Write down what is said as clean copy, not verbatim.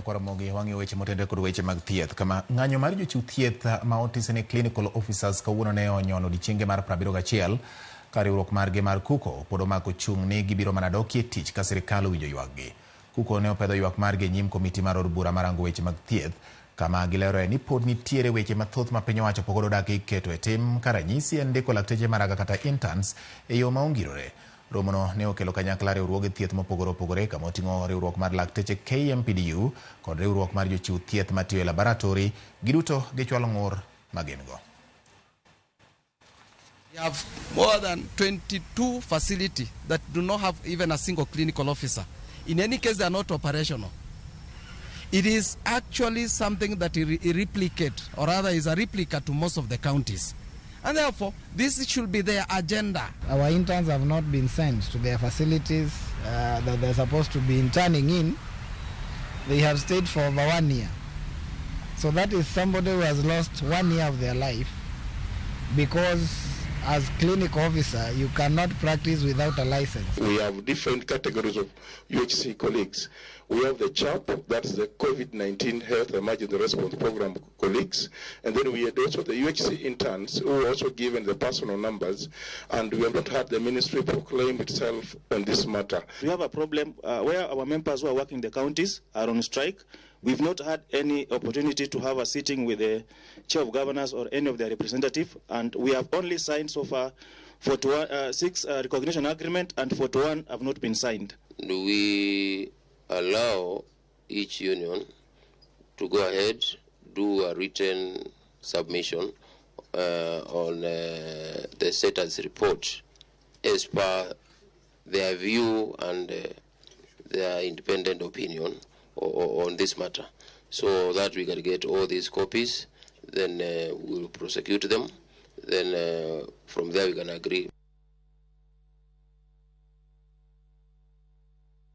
nyako Ramogi wang'e weche motende kod weche mag thieth. Kama ng'anyo mar jochiw thieth ma otis ne clinical officers kawuono ne onyono odiechienge mar 71 ka riwruok margi mar KUCO pod omako chung' ni gibiro mana dokie tich ka sirikal owinjo ywakgi. KUCO ne opedho ywak margi e nyim komiti mar od bura marango weche mag thieth, kama gilero ni pod nitiere weche mathoth ma piny owacho pok odagi keto e tim, ka ranyisi en ndiko lakteche maraga kata interns e yo ma ongirore. Romono ne okelo kanyakla riwruoge thieth mopogore opogore kama oting'o riwruok mar Lakteche KMPDU kod riwruok mar jochiw thieth matiyo e laboratori, giduto gichwalo ng'ur ma gin-go. We have more than 22 facilities that do not have even a single clinical officer. In any case, they are not operational. It is actually something that replicate, or rather is a replica to most of the counties. And therefore, this should be their agenda. Our interns have not been sent to their facilities that they're supposed to be interning in. They have stayed for over 1 year. So that is somebody who has lost 1 year of their life, because as clinical officer, you cannot practice without a license. We have different categories of UHC colleagues. We have the CHAP, that's the COVID-19 Health Emergency Response Program colleagues. And then we had also the UHC interns who were also given the personal numbers. And we have not had the ministry proclaim itself on this matter. We have a problem where our members who are working in the counties are on strike. We've not had any opportunity to have a sitting with the chair of governors or any of their representatives, and we have only signed so far 6 recognition agreement, and 41 have not been signed. Do we allow each union to go ahead, do a written submission on the status report as per their view and their independent opinion on this matter, so that we can get all these copies, then we'll prosecute them, then from there we can agree.